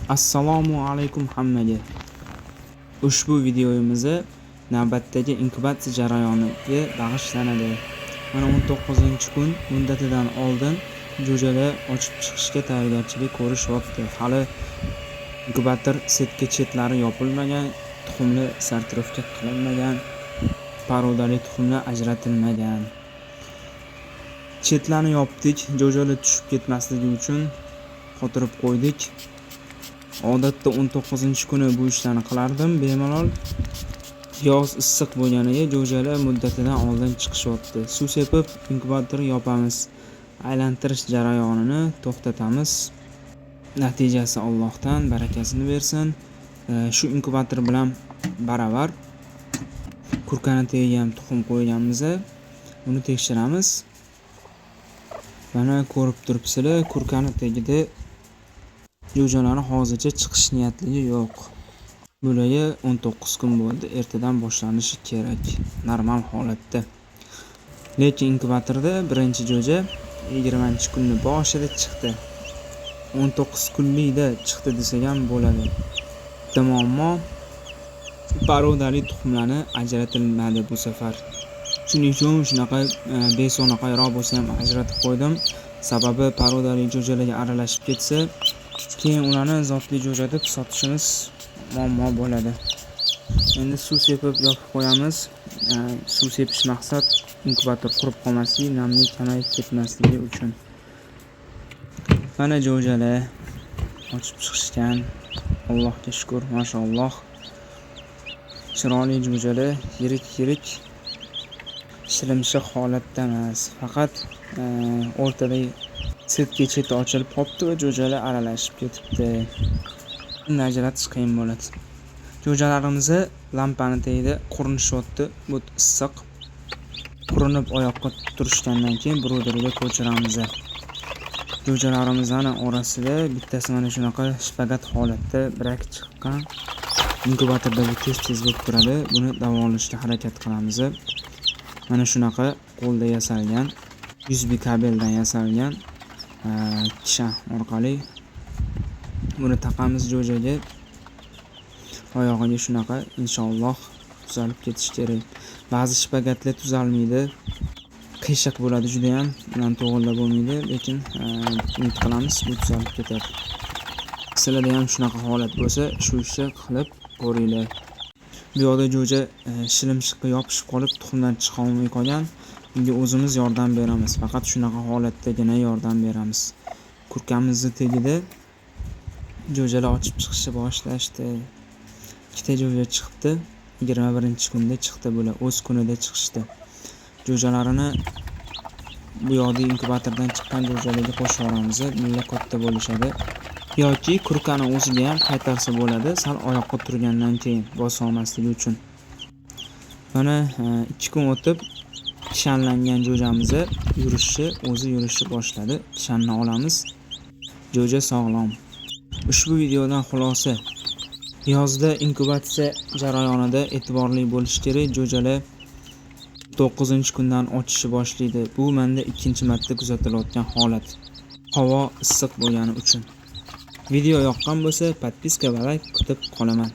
Assalomu alaykum hammaga. Ushbu videomizni navbatdagi inkubatsiya jarayoniga bag'ishlanadi. Mana 19-kun muddatidan oldin jo'jalar ochib chiqishga tayyorgarchilik ko'rishyapti. Hali inkubator setka chetlari yopilmagan, tuxumlar sortirovka qilinmagan, parodali tuxumlar ajratilmagan. Chetlarni yopdik, jo'jalar tushib ketmasligi uchun qotirib qo'ydik. Odatda 19-kuni bu ishlarni qilardim. Bemalol yoz issiq bo'lganiga jo'jalar muddatidan oldin chiqishyapti. Suv sepib inkubatorni yopamiz. Aylantirish jarayonini to'xtatamiz. Natijasi Allohdan barakasini bersin. Shu inkubator bilan baravar kurkani tagiga ham tuxum qo'yganmiz. Uni tekshiramiz. Mana ko'rib turibsizlar, kurkani tagida jo'jalari hozircha chiqish niyatligi yo'q. Bularga 19 kun bo'ldi. Ertadan boshlanishi kerak normal holatda. Lekin inkubatorda birinchi jo'ja 20-kunning boshida chiqdi. 19 kunlikda chiqdi desak ham bo'ladi. Muammo parodali tuxumlarni ajratilmadi bu safar. Shuning uchun shunaqa beso'naqayroq bo'lsa ham ajratib qo'ydim. Sababi parodali jo'jalarga aralashib ketsa, keyin ularni zotli jo'ja deb sotishimiz muammo bo'ladi. Endi suv sepib yopib qo'yamiz. Suv sepish maqsad inkubator qurib qolmasligi, namlik kamayib ketmasligi uchun. Mana jo'jalar ochib chiqishgan. Allohga shukr, maşalloh. Chiroyli jo'jalar, yirik shilimshiq holatda emas. Faqat o'rtadagi setka cheti ochilib qolibdi va jo'jalar aralashib ketibdi. Uni ajratish qiyin bo'ladi. Jo'jalarimizni lampani tagida qurinishyapti. Bu issiq. Qurinib oyoqqa turishgandan keyin bruderiga ko'chiramiz. Jo'jalarimizning orasida bittasi mana shunaqa shpagat holatda brak chiqqan. Inkubatorda bu tez bo'lib turadi. Buni davolashga harakat qilamiz. Mana shunaqa qo'lda yasalgan, USB kabeldan yasalgan kishan orqali buni taqamiz jo'jaga. Oyog'iga shunaqa inshaalloh tuzalib ketish kerak. Ba'zi shpagatlar tuzalmaydi. Qiyshiq bo'ladi juda ham, bilan to'g'rilab bo'lmaydi, lekin umid qilamiz bu tuzalib ketadi. Sizlarda ham shunaqa holat bo'lsa, shu ishni qilib ko'ringlar. Bu yoqda jo'ja shilimshiqqa yopishib qolib tuxumdan chiqa olmay qolgan. Bunga o'zimiz yordam beramiz. Faqat shunaqa holatdagina yordam beramiz. Kurkamizni tagida jo'jalar ochib chiqishni boshlashdi. Ikkita jo'ja chiqdi. 21-kunda chiqdi bular. O'z kunida chiqishdi. Jo'jalarini bu yoqda inkubatordan chiqqan jo'jalarga qo'shib yuboramiz. Bunlar katta bo'lishadi. Yoki kurkani o'ziga ham qaytarsa bo'ladi, sal oyoqqa turgandan keyin bosa olmasligi uchun. Mana 2 kun o'tib kishanlangan jo'jamiz yurishni boshladi. Kishanni olamiz. Jo'ja sog'lom. Ushbu videodan xulosa: yozda inkubatsiya jarayonida e'tiborli bo'lish kerak. Jo'jalar 9-kundan ochishni boshlaydi. Bu menda ikkinchi marta kuzatilayotgan holat. Havo issiq bo'lgani uchun. Video yoqqan bo'lsa, podpiska va like kutib qolaman.